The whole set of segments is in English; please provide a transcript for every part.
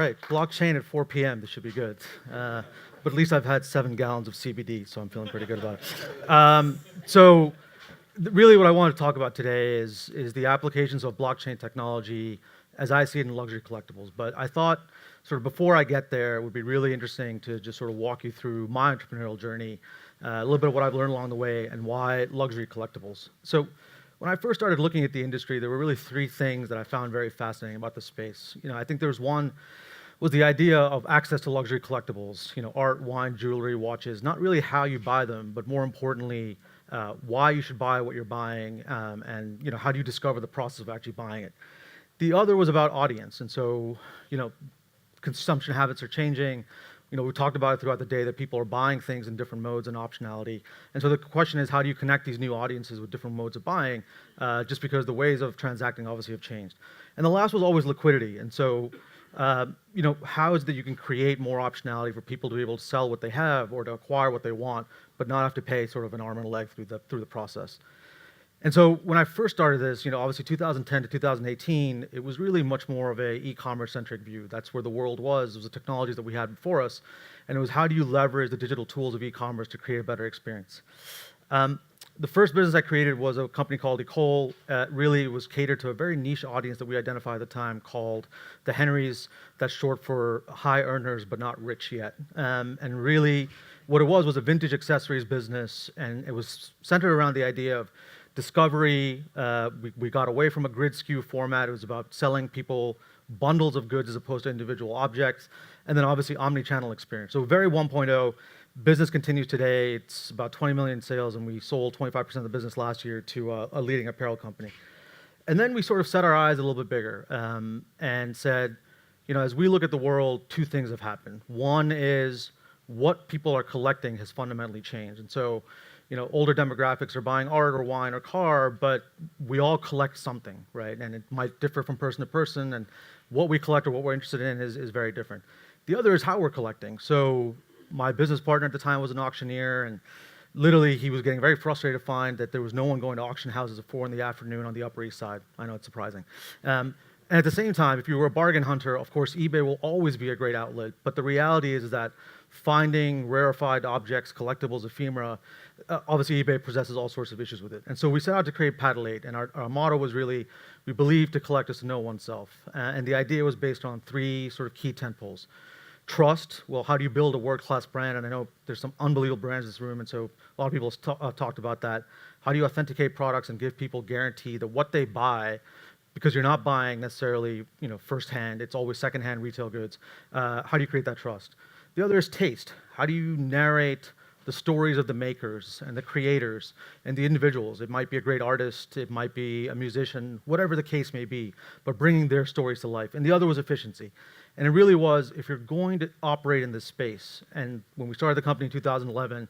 right, blockchain at 4 p.m. This should be good. But at least I've had 7 gallons of CBD, so I'm feeling pretty good about it. Really what I want to talk about today is the applications of blockchain technology as I see it in luxury collectibles. But I thought, sort of before I get there, it would be really interesting to just sort of walk you through my entrepreneurial journey, a little bit of what I've learned along the way, and why luxury collectibles. So when I first started looking at the industry, there were really 3 things that I found very fascinating about the space. I think there was one was the idea of access to luxury collectibles, art, wine, jewelry, watches, not really how you buy them, but more importantly, why you should buy what you're buying, and how do you discover the process of actually buying it. The other was about audience, and so consumption habits are changing. We talked about it throughout the day that people are buying things in different modes and optionality. And so the question is, how do you connect these new audiences with different modes of buying, just because the ways of transacting obviously have changed. And the last was always liquidity. And so how is it that you can create more optionality for people to be able to sell what they have or to acquire what they want, but not have to pay sort of an arm and a leg through the process. And so when I first started this, obviously 2010 to 2018, it was really much more of a e-commerce centric view. That's where the world was. It was the technologies that we had before us. And it was how do you leverage the digital tools of e-commerce to create a better experience. The first business I created was a company called Ecole. Really, it was catered to a very niche audience that we identified at the time called the Henrys. That's short for high earners, but not rich yet. And really, what it was a vintage accessories business, and it was centered around the idea of discovery. We got away from a grid SKU format. It was about selling people bundles of goods as opposed to individual objects. And then obviously omni-channel experience. So very 1.0. Business continues today. It's about 20 million sales, and we sold 25% of the business last year to a leading apparel company. And then we sort of set our eyes a little bit bigger, and said, as we look at the world, 2 things have happened. One is what people are collecting has fundamentally changed. And so, older demographics are buying art or wine or car, but we all collect something, right? And it might differ from person to person, and what we collect or what we're interested in is very different. The other is how we're collecting. So my business partner at the time was an auctioneer, and literally he was getting very frustrated to find that there was no one going to auction houses at 4 in the afternoon on the Upper East Side. I know it's surprising. And at the same time, if you were a bargain hunter, of course, eBay will always be a great outlet. But the reality is that finding rarefied objects, collectibles, ephemera, obviously eBay possesses all sorts of issues with it. And so we set out to create PADDLE8, and our motto was really, we believe to collect is to know oneself. And the idea was based on 3 sort of key tentpoles. Trust. Well, how do you build a world-class brand? And I know there's some unbelievable brands in this room, and so a lot of people talked about that. How do you authenticate products and give people guarantee that what they buy, because you're not buying necessarily firsthand, it's always secondhand retail goods. How do you create that trust? The other is taste. How do you narrate the stories of the makers and the creators and the individuals? It might be a great artist, it might be a musician, whatever the case may be, but bringing their stories to life. And the other was efficiency. And it really was, if you're going to operate in this space, and when we started the company in 2011,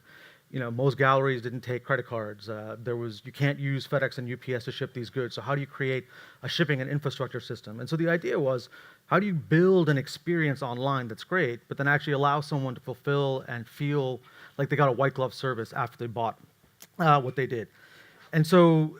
most galleries didn't take credit cards. You can't use FedEx and UPS to ship these goods. So how do you create a shipping and infrastructure system? And so the idea was, how do you build an experience online that's great, but then actually allow someone to fulfill and feel like they got a white glove service after they bought what they did? And so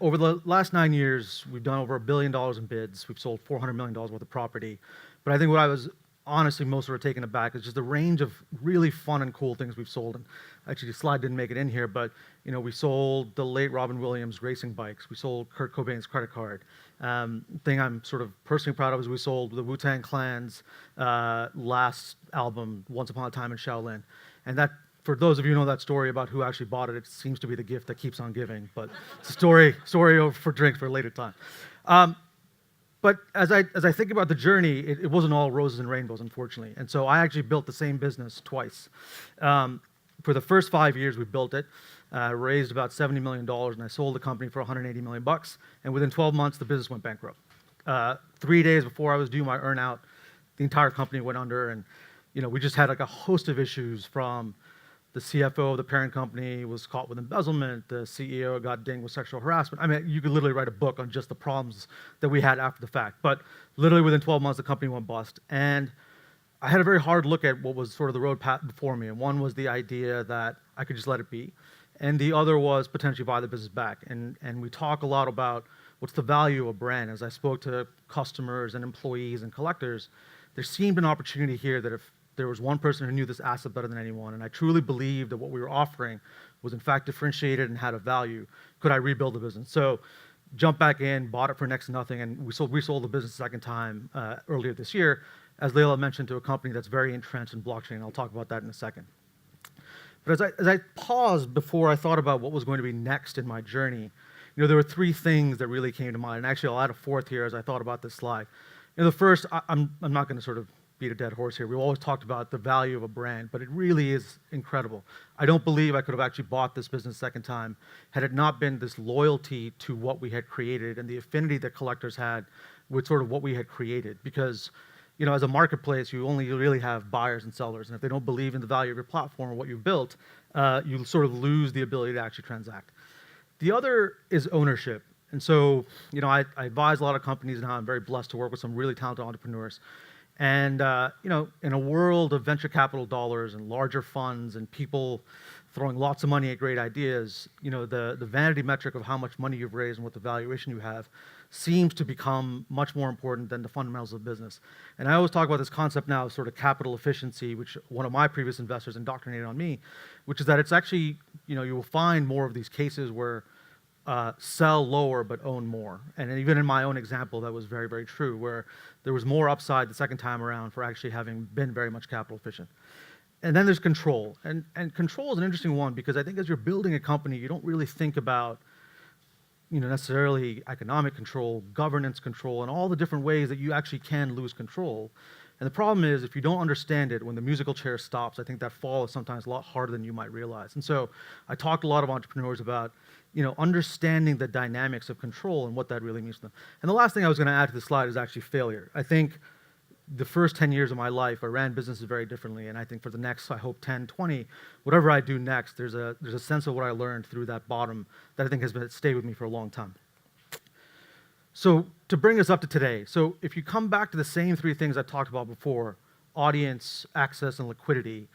over the last 9 years, we've done over $1 billion in bids. We've sold $400 million worth of property. But I think what I was honestly most sort of taken aback is just the range of really fun and cool things we've sold. And actually, the slide didn't make it in here, but we sold the late Robin Williams racing bikes. We sold Kurt Cobain's credit card. Thing I'm sort of personally proud of is we sold the Wu-Tang Clan's last album, Once Upon a Time in Shaolin. And that, for those of you who know that story about who actually bought it, it seems to be the gift that keeps on giving. But it's a story for drinks for a later time. But as I think about the journey, it wasn't all roses and rainbows, unfortunately. And so I actually built the same business twice. For the first 5 years, we built it, raised about $70 million, and I sold the company for $180 million. And within 12 months, the business went bankrupt. 3 days before I was due my earnout, the entire company went under, and we just had like a host of issues. From the CFO of the parent company was caught with embezzlement. The CEO got dinged with sexual harassment. I mean, you could literally write a book on just the problems that we had after the fact. But literally within 12 months, the company went bust. And I had a very hard look at what was sort of the road path before me. And one was the idea that I could just let it be. And the other was potentially buy the business back. And we talk a lot about what's the value of a brand. As I spoke to customers and employees and collectors, there seemed an opportunity here that if there was one person who knew this asset better than anyone, and I truly believed that what we were offering was in fact differentiated and had a value, could I rebuild the business? So jumped back in, bought it for next to nothing, and we sold the business a second time earlier this year, as Leila mentioned, to a company that's very entrenched in blockchain. I'll talk about that in a second. But as I paused before I thought about what was going to be next in my journey, there were three things that really came to mind. And actually, I'll add a fourth here as I thought about this slide. The first, I'm not going to sort of beat a dead horse here. We've always talked about the value of a brand, but it really is incredible. I don't believe I could have actually bought this business a second time had it not been this loyalty to what we had created and the affinity that collectors had with sort of what we had created. Because as a marketplace, you only really have buyers and sellers, and if they don't believe in the value of your platform or what you've built, you sort of lose the ability to actually transact. The other is ownership. And so, I advise a lot of companies now. I'm very blessed to work with some really talented entrepreneurs. And, in a world of venture capital dollars and larger funds and people throwing lots of money at great ideas, the vanity metric of how much money you've raised and what the valuation you have seems to become much more important than the fundamentals of business. And I always talk about this concept now of sort of capital efficiency, which one of my previous investors indoctrinated on me, which is that it's actually, you will find more of these cases where sell lower but own more. And even in my own example, that was very, very true, where there was more upside the second time around for actually having been very much capital efficient. And then there's control. And control is an interesting one because I think as you're building a company, you don't really think about necessarily economic control, governance control, and all the different ways that you actually can lose control. And the problem is, if you don't understand it, when the musical chair stops, I think that fall is sometimes a lot harder than you might realize. And so I talked to a lot of entrepreneurs about understanding the dynamics of control and what that really means to them. And the last thing I was going to add to the slide is actually failure. I think the first 10 years of my life, I ran businesses very differently. And I think for the next, I hope, 10, 20, whatever I do next, there's a sense of what I learned through that bottom that I think has stayed with me for a long time. So to bring us up to today, so if you come back to the same three things I talked about before, audience, access, and liquidity,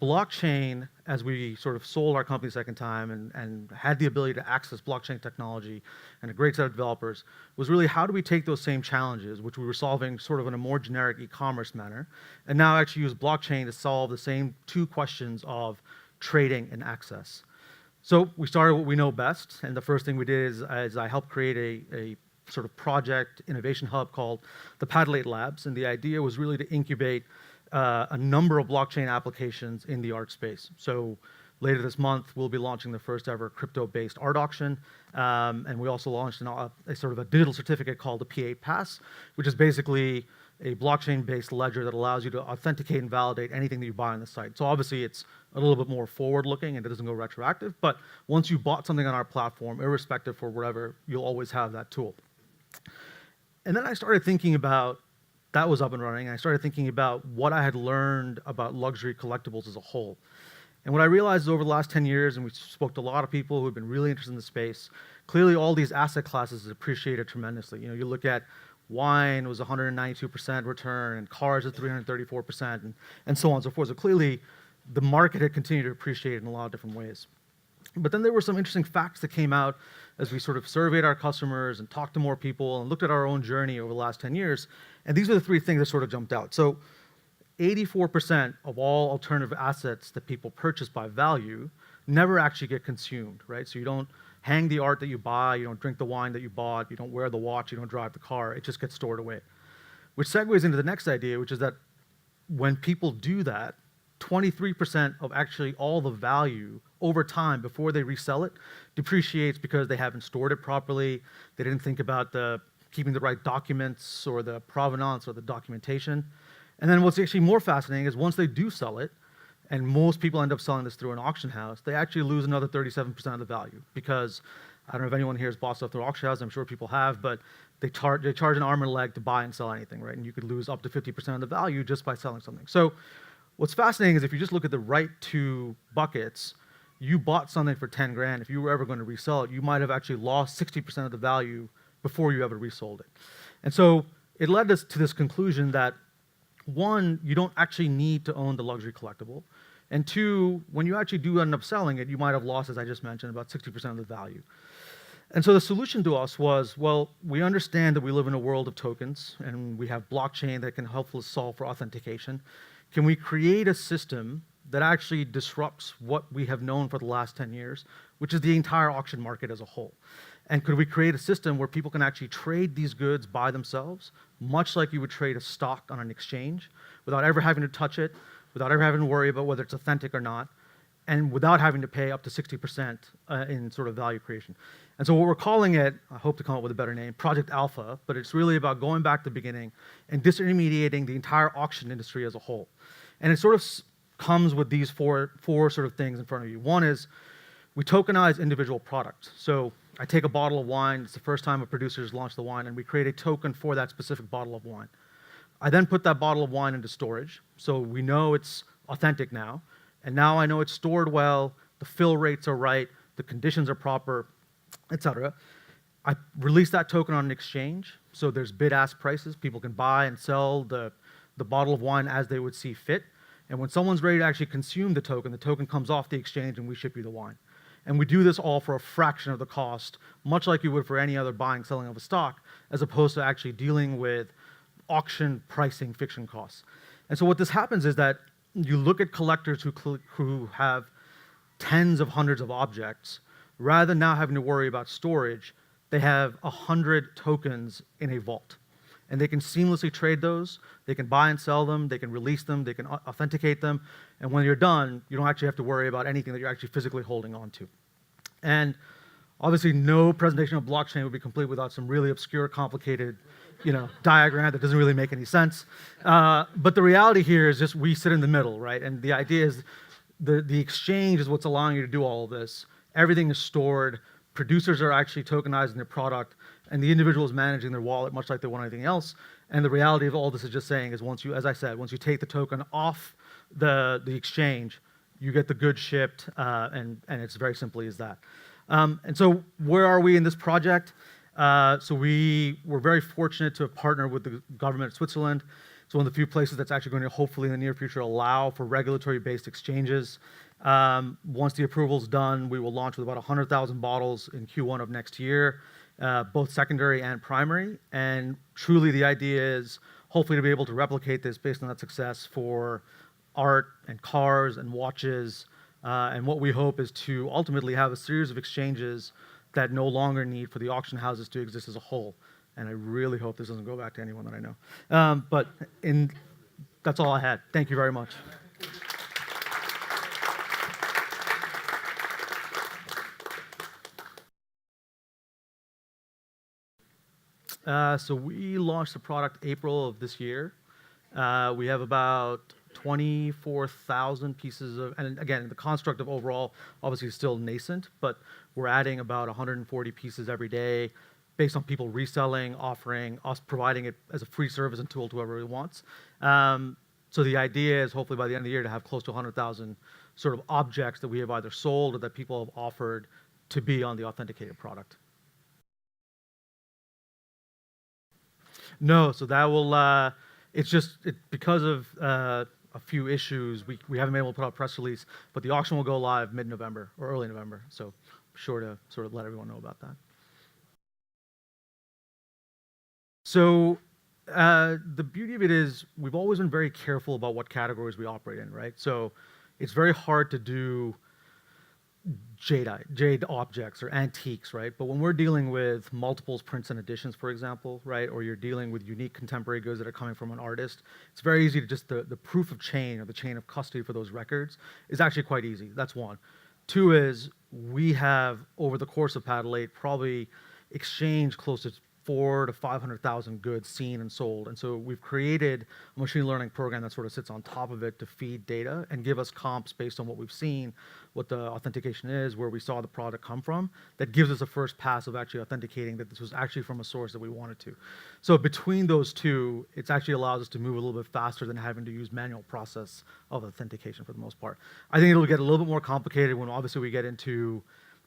blockchain, as we sort of sold our company a second time and had the ability to access blockchain technology and a great set of developers, was really how do we take those same challenges, which we were solving sort of in a more generic e-commerce manner, and now actually use blockchain to solve the same two questions of trading and access. So we started what we know best, and the first thing we did is I helped create a sort of project innovation hub called the PADDLE8 Labs, and the idea was really to incubate a number of blockchain applications in the art space. So later this month, we'll be launching the first ever crypto-based art auction, and we also launched a sort of a digital certificate called the P8 Pass, which is basically a blockchain-based ledger that allows you to authenticate and validate anything that you buy on the site. So obviously, it's a little bit more forward-looking and it doesn't go retroactive, but once you bought something on our platform, irrespective for whatever, you'll always have that tool. And then I started thinking about, that was up and running, and I started thinking about what I had learned about luxury collectibles as a whole. And what I realized is over the last 10 years, and we spoke to a lot of people who have been really interested in the space, clearly all these asset classes have appreciated tremendously. You look at wine was 192% return, and cars at 334%, and so on and so forth. So clearly, the market had continued to appreciate in a lot of different ways. But then there were some interesting facts that came out as we sort of surveyed our customers and talked to more people and looked at our own journey over the last 10 years. And these are the three things that sort of jumped out. So 84% of all alternative assets that people purchase by value never actually get consumed, right? So you don't hang the art that you buy, you don't drink the wine that you bought, you don't wear the watch, you don't drive the car, it just gets stored away. Which segues into the next idea, which is that when people do that, 23% of actually all the value over time before they resell it depreciates because they haven't stored it properly, they didn't think about keeping the right documents or the provenance or the documentation. And then what's actually more fascinating is once they do sell it, and most people end up selling this through an auction house, they actually lose another 37% of the value because I don't know if anyone here has bought stuff through auction houses, I'm sure people have, but they charge an arm and a leg to buy and sell anything, right? And you could lose up to 50% of the value just by selling something. So what's fascinating is if you just look at the right two buckets, you bought something for 10 grand. If you were ever going to resell it, you might have actually lost 60% of the value before you ever resold it. And so it led us to this conclusion that one, you don't actually need to own the luxury collectible. And two, when you actually do end up selling it, you might have lost, as I just mentioned, about 60% of the value. And so the solution to us was, well, we understand that we live in a world of tokens and we have blockchain that can help us solve for authentication. Can we create a system that actually disrupts what we have known for the last 10 years, which is the entire auction market as a whole? And could we create a system where people can actually trade these goods by themselves, much like you would trade a stock on an exchange, without ever having to touch it, without ever having to worry about whether it's authentic or not, and without having to pay up to 60% in sort of value creation. And so what we're calling it, I hope to come up with a better name, Project Alpha, but it's really about going back to the beginning and disintermediating the entire auction industry as a whole. And it sort of comes with these four sort of things in front of you. One is we tokenize individual products. So I take a bottle of wine, it's the first time a producer's launched the wine, and we create a token for that specific bottle of wine. I then put that bottle of wine into storage, so we know it's authentic now, and now I know it's stored well, the fill rates are right, the conditions are proper, etc. I release that token on an exchange, so there's bid-ask prices. People can buy and sell the bottle of wine as they would see fit. And when someone's ready to actually consume the token comes off the exchange and we ship you the wine. And we do this all for a fraction of the cost, much like you would for any other buying, selling of a stock, as opposed to actually dealing with auction pricing fiction costs. And so what this happens is that you look at collectors who have tens of hundreds of objects, rather than now having to worry about storage, they have 100 tokens in a vault. And they can seamlessly trade those, they can buy and sell them, they can release them, they can authenticate them, and when you're done, you don't actually have to worry about anything that you're actually physically holding on to. And obviously no presentation of blockchain would be complete without some really obscure, complicated diagram that doesn't really make any sense. But the reality here is just we sit in the middle, right? And the idea is the exchange is what's allowing you to do all of this. Everything is stored, producers are actually tokenizing their product, and the individual is managing their wallet much like they want anything else. And the reality of all this is just saying is once you, as I said, once you take the token off the exchange, you get the goods shipped, and it's very simply as that. And so where are we in this project? So we were very fortunate to have partnered with the government of Switzerland. It's one of the few places that's actually going to hopefully in the near future allow for regulatory-based exchanges. Once the approval's done, we will launch with about 100,000 bottles in Q1 of next year, both secondary and primary. And truly the idea is hopefully to be able to replicate this based on that success for art and cars and watches. And what we hope is to ultimately have a series of exchanges that no longer need for the auction houses to exist as a whole. And I really hope this doesn't go back to anyone that I know. But that's all I had. Thank you very much. So we launched the product April of this year. We have about 24,000 pieces of, and again, the construct of overall obviously is still nascent, but we're adding about 140 pieces every day based on people reselling, offering, us providing it as a free service and tool to whoever wants. So the idea is hopefully by the end of the year to have close to 100,000 sort of objects that we have either sold or that people have offered to be on the authenticated product. No, so that will, it's just because of a few issues, we haven't been able to put out a press release, but the auction will go live mid-November or early November, so I'm sure to sort of let everyone know about that. So the beauty of it is we've always been very careful about what categories we operate in, right? So it's very hard to do jade objects or antiques, right? But when we're dealing with multiples, prints, and editions, for example, right, or you're dealing with unique contemporary goods that are coming from an artist, it's very easy to just, the proof of chain or the chain of custody for those records is actually quite easy. That's one. Two is we have, over the course of PADDLE8, probably exchanged close to 400,000 to 500,000 goods seen and sold. And so we've created a machine learning program that sort of sits on top of it to feed data and give us comps based on what we've seen, what the authentication is, where we saw the product come from. That gives us a first pass of actually authenticating that this was actually from a source that we wanted to. So between those two, it actually allows us to move a little bit faster than having to use manual process of authentication for the most part. I think it'll get a little bit more complicated when obviously we get into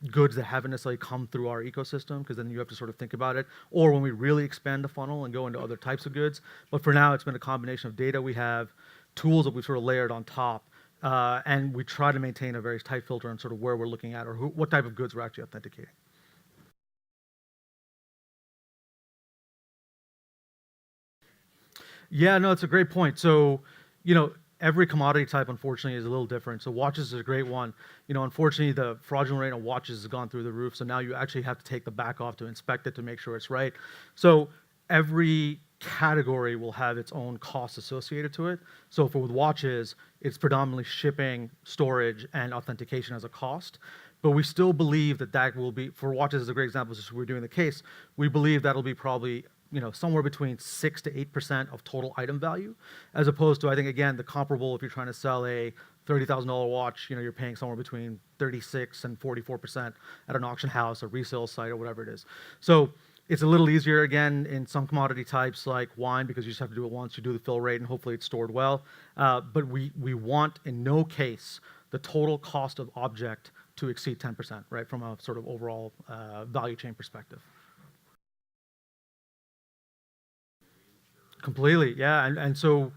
goods that haven't necessarily come through our ecosystem, because then you have to sort of think about it, or when we really expand the funnel and go into other types of goods. But for now, it's been a combination of data we have, tools that we've sort of layered on top, and we try to maintain a very tight filter on sort of where we're looking at or what type of goods we're actually authenticating. Yeah, no, it's a great point. So, you know, every commodity type, unfortunately, is a little different. So watches is a great one. You know, unfortunately, the fraudulent rate on watches has gone through the roof. So now you actually have to take the back off to inspect it to make sure it's right. So every category will have its own cost associated to it. So for with watches, it's predominantly shipping, storage, and authentication as a cost. But we still believe that that will be, for watches as a great example, since we're doing the case, we believe that'll be probably, you know, somewhere between 6 to 8% of total item value, as opposed to, I think, again, the comparable, if you're trying to sell a $30,000 watch, you know, you're paying somewhere between 36 and 44% at an auction house, a resale site, or whatever it is. So it's a little easier, again, in some commodity types like wine, because you just have to do it once, you do the fill rate, and hopefully it's stored well. But we want, in no case, the total cost of object to exceed 10%, right, from a sort of overall value chain perspective. Completely, yeah, and so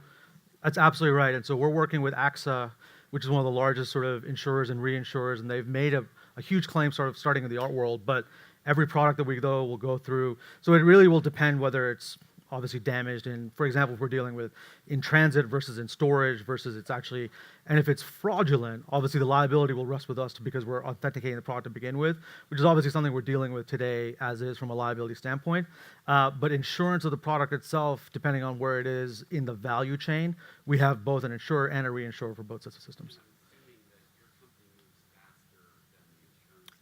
that's absolutely right. And so we're working with AXA, which is one of the largest sort of insurers and reinsurers, and they've made a huge claim sort of starting in the art world, but every product that we go will go through. So it really will depend whether it's obviously damaged. And for example, if we're dealing with in transit versus in storage versus it's actually, and if it's fraudulent, obviously the liability will rest with us because we're authenticating the product to begin with, which is obviously something we're dealing with today as is from a liability standpoint. But insurance of the product itself, depending on where it is in the value chain, we have both an insurer and a reinsurer for both sets of systems.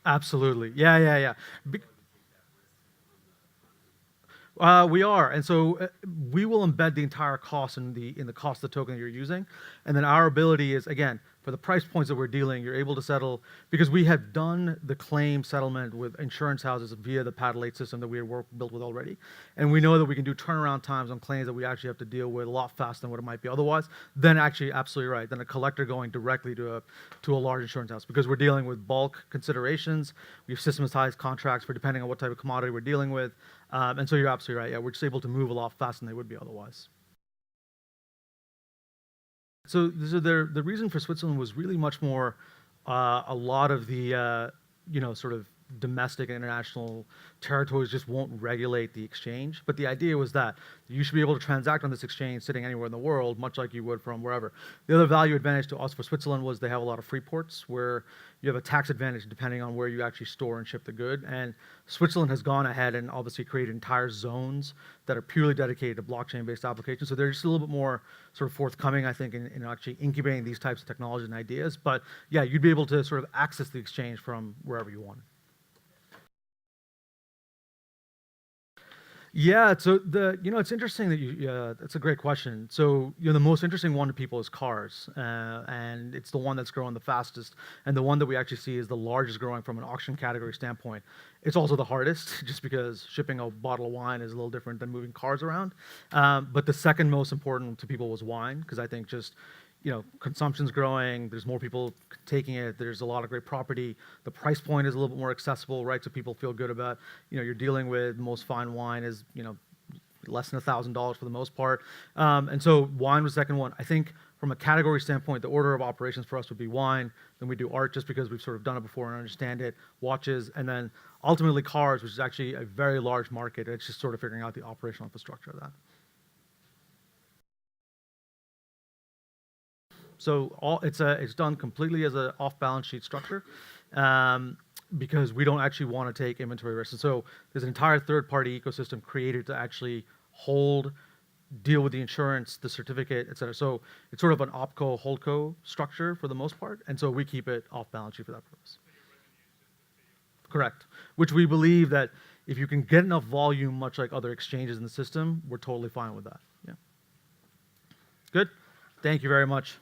Absolutely. Yeah, yeah, yeah. Be- we are, and so we will embed the entire cost in the cost of the token that you're using, and then our ability is again for the price points that we're dealing, you're able to settle because we have done the claim settlement with insurance houses via the PADDLE8 system that we had built with already, and we know that we can do turnaround times on claims that we actually have to deal with a lot faster than what it might be otherwise. Then actually, absolutely right. Then a collector going directly to a large insurance house because we're dealing with bulk considerations. We have systematized contracts for depending on what type of commodity we're dealing with. And so you're absolutely right. Yeah, we're just able to move a lot faster than they would be otherwise. So the reason for Switzerland was really much more a lot of the you know sort of domestic and international territories just won't regulate the exchange. But the idea was that you should be able to transact on this exchange sitting anywhere in the world, much like you would from wherever. The other value advantage to us for Switzerland was they have a lot of free ports where you have a tax advantage depending on where you actually store and ship the good. And Switzerland has gone ahead and obviously created entire zones that are purely dedicated to blockchain-based applications. So they're just a little bit more sort of forthcoming, I think, in actually incubating these types of technologies and ideas. But yeah, you'd be able to sort of access the exchange from wherever you want. Yeah, so it's interesting that that's a great question. So, the most interesting one to people is cars, and it's the one that's growing the fastest, and the one that we actually see is the largest growing from an auction category standpoint. It's also the hardest, just because shipping a bottle of wine is a little different than moving cars around. But the second most important to people was wine, because I think just consumption's growing. There's more people taking it. There's a lot of great property. The price point is a little bit more accessible, right? So people feel good about, you're dealing with most fine wine is, less than $1,000 for the most part. And so wine was the second one. I think from a category standpoint, the order of operations for us would be wine. Then we do art just because we've sort of done it before and understand it. Watches, and then ultimately cars, which is actually a very large market. It's just sort of figuring out the operational infrastructure of that. So it's done completely as an off-balance sheet structure because we don't actually want to take inventory risk. And so there's an entire third-party ecosystem created to actually hold, deal with the insurance, the certificate, et cetera. So it's sort of an opco holdco structure for the most part, and so we keep it off-balance sheet for that purpose. Correct. Which we believe that if you can get enough volume, much like other exchanges in the system, we're totally fine with that. Yeah. Good. Thank you very much.